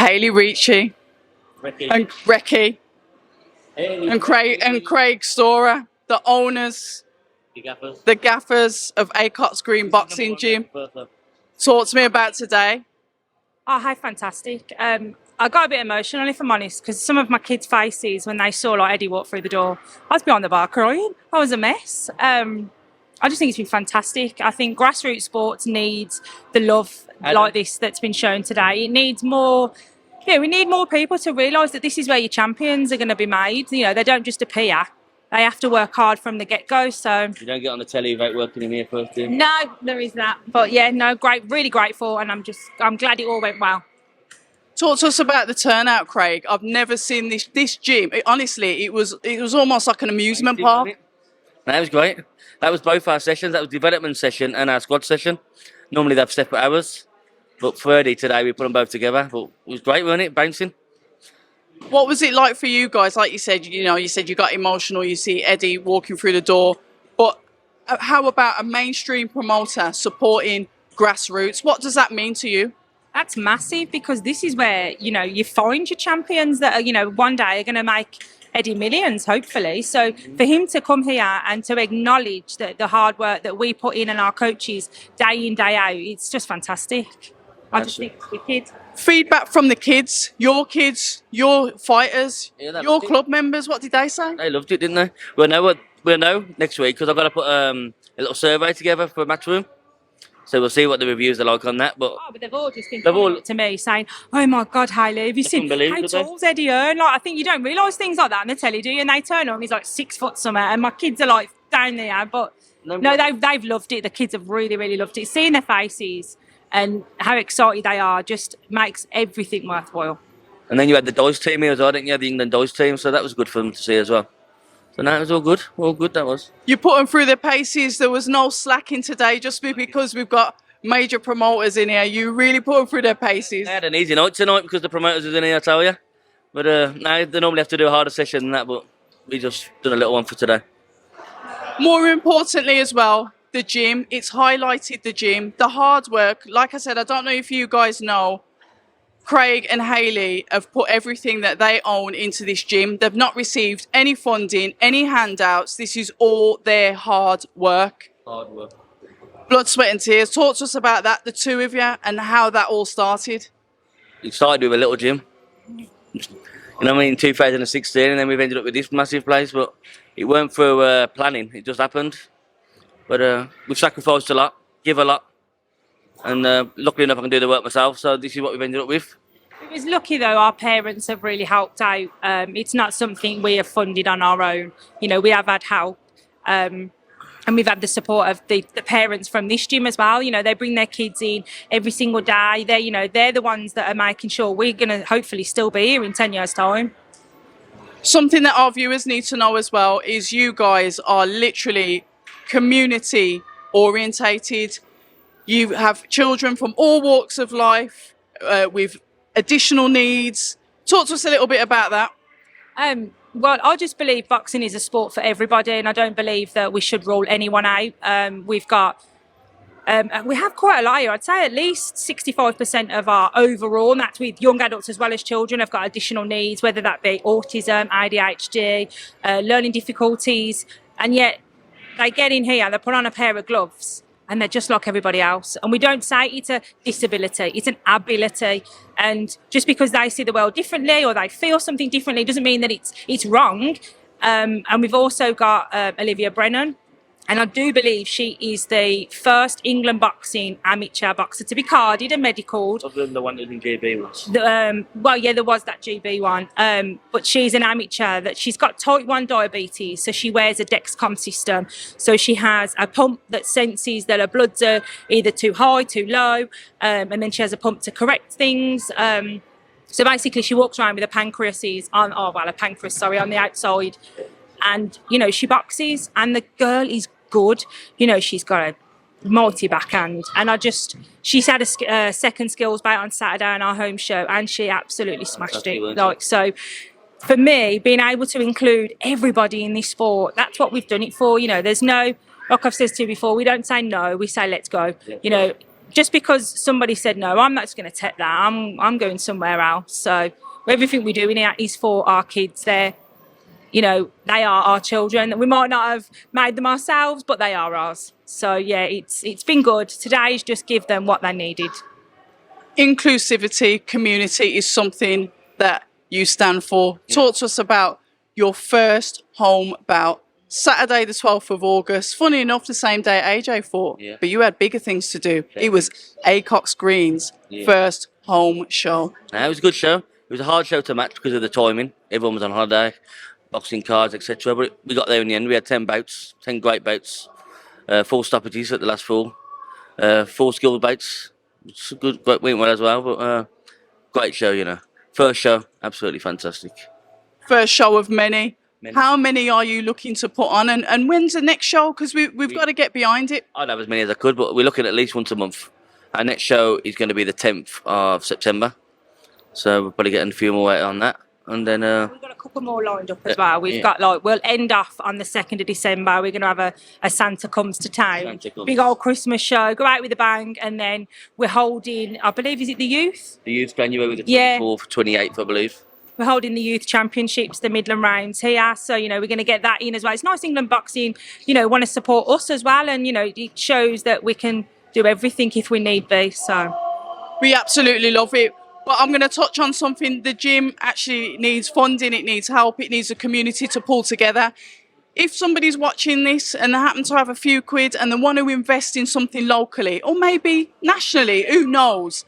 Hayley, Recci, Recci. and Recci, Hayley, and Craig Storer, the owners, the gaffers of Acocks Green Boxing Gym. Talk to me about today. Oh, hi, fantastic. I got a bit emotional, if I'm honest, because some of my kids' faces when they saw like Eddie walk through the door, I was behind the bar crying. I was a mess. I just think it's been fantastic. I think grassroots sports needs the love like this that's been shown today. It needs more. Yeah, we need more people to realise that this is where your champions are going to be made. You know, they don't just appear. They have to work hard from the get-go. So you don't get on the telly without working in here first, do you? No, there is that. But yeah, no, great, really grateful, and I'm glad it all went well. Talk to us about the turnout, Craig. I've never seen this gym. Honestly, it was almost like an amusement park. That was great. That was both our sessions. That was development session and our squad session. Normally they have separate hours, but Friday today we put them both together. But it was great, wasn't it? Bouncing. What was it like for you guys? Like you said, you said you got emotional. You see Eddie walking through the door, but how about a mainstream promoter supporting grassroots? What does that mean to you? That's massive, because this is where you find your champions that are one day are going to make Eddie millions, hopefully. So for him to come here and to acknowledge the hard work that we put in and our coaches day in, day out, it's just fantastic. I just think it's wicked. Feedback from the kids, your fighters, your club members, what did they say? They loved it, didn't they? We'll know next week, because I've got to put a little survey together for Matchroom. So we'll see what the reviews are like on that. But they've all just been coming up to me saying, "Oh my God, Hayley, have you seen how tall's Eddie Earn?" Like, I think you don't realise things like that on the telly, do you? And they turn on, he's like 6 foot something, and my kids are like down there. But no, they've loved it. The kids have really, really loved it. Seeing their faces and how excited they are just makes everything worthwhile. And then you had the Dodge team here as well, didn't you? The England Dodge team, so that was good for them to see as well. So no, it was all good, that was. You put them through their paces. There was no slacking today, just because we've got major promoters in here. You really put them through their paces. They had an easy night tonight because the promoters was in here, I tell you. But now they normally have to do a harder session than that, but we just done a little one for today. More importantly as well, the gym. It's highlighted the gym, the hard work. Like I said, I don't know if you guys know, Craig and Hayley have put everything that they own into this gym. They've not received any funding, any handouts. This is all their hard work. Hard work. Blood, sweat and tears. Talk to us about that, the two of you, and how that all started. It started with a little gym. In 2016, and then we've ended up with this massive place. But it weren't through planning. It just happened. But we've sacrificed a lot, give a lot. And luckily enough, I can do the work myself. So this is what we've ended up with. It was lucky, though. Our parents have really helped out. It's not something we have funded on our own. We have had help. And we've had the support of the parents from this gym as well. They bring their kids in every single day. They're the ones that are making sure we're going to hopefully still be here in 10 years' time. Something that our viewers need to know as well is you guys are literally community orientated. You have children from all walks of life with additional needs. Talk to us a little bit about that. Well, I just believe boxing is a sport for everybody, and I don't believe that we should rule anyone out. We have quite a lot here. I'd say at least 65% of our overall, and that's with young adults as well as children, have got additional needs, whether that be autism, ADHD, learning difficulties, and yet they get in here, they put on a pair of gloves, and they're just like everybody else. And we don't say it's a disability, it's an ability. And just because they see the world differently or they feel something differently doesn't mean that it's wrong. And we've also got Olivia Brennan. And I do believe she is the first England boxing amateur boxer to be carded and medicalled. Other than the one that in GB was. There was that GB one. But she's an amateur that she's got type 1 diabetes, so she wears a Dexcom system. So she has a pump that senses that her bloods are either too high, too low, and then she has a pump to correct things. So basically she walks around with a pancreas on the outside. And, she boxes, and the girl is good. She's got a multi-backhand, and she's had a second skills bout on Saturday on our home show, and she absolutely smashed it. So for me, being able to include everybody in this sport, that's what we've done it for. There's no, like I've said to you before, we don't say no, we say let's go. just because somebody said no, I'm not just going to take that. I'm going somewhere else. So everything we're doing here is for our kids. They are our children. We might not have made them ourselves, but they are ours. So yeah, it's been good. Today's just give them what they needed. Inclusivity, community is something that you stand for. Talk to us about your first home bout. Saturday the 12th of August. Funny enough, the same day AJ fought, but you had bigger things to do. It was Acocks Green's first home show. It was a good show. It was a hard show to match because of the timing. Everyone was on holiday, boxing cards, etc. But we got there in the end. We had 10 bouts, 10 great bouts, 4 stoppages at the last 4, 4 skilled bouts. It's good, went well as well. But great show, First show, absolutely fantastic. First show of many. How many are you looking to put on? And when's the next show? Because we've got to get behind it. I'd have as many as I could, but we're looking at least once a month. Our next show is going to be the 10th of September. So we're probably getting a few more on that. And then we've got a couple more lined up as well. We've got we'll end off on the 2nd of December. We're going to have a Santa Comes to Town. Big old Christmas show, go out with a bang. And then we're holding, I believe, is it the youth? The youth January the 24th, 28th, I believe. We're holding the youth championships, the Midland rounds here. So, we're going to get that in as well. It's nice England boxing, want to support us as well. And, it shows that we can do everything if we need be. So we absolutely love it. But I'm going to touch on something. The gym actually needs funding. It needs help. It needs a community to pull together. If somebody's watching this and they happen to have a few quid and they want to invest in something locally or maybe nationally, who knows?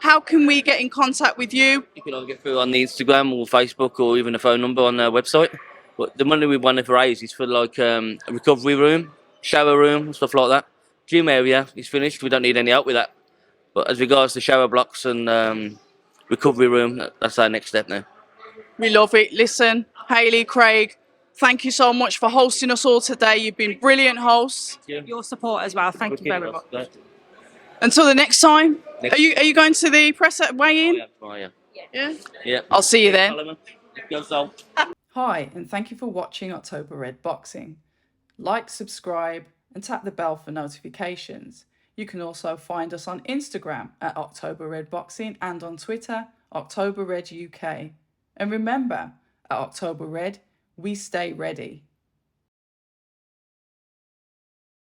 How can we get in contact with you? You can either get through on the Instagram or Facebook or even a phone number on their website. But the money we want to raise is for a recovery room, shower room, stuff like that. Gym area is finished. We don't need any help with that. But as regards to shower blocks and recovery room, that's our next step now. We love it. Listen, Hayley, Craig, thank you so much for hosting us all today. You've been brilliant hosts. Your support as well. Thank you very much. Until the next time. Are you going to the press weigh-in? Yeah. I'll see you then. Hi, and thank you for watching October Red Boxing. Like, subscribe, and tap the bell for notifications. You can also find us on Instagram at October Red Boxing and on Twitter, October Red UK. And remember, at October Red, we stay ready.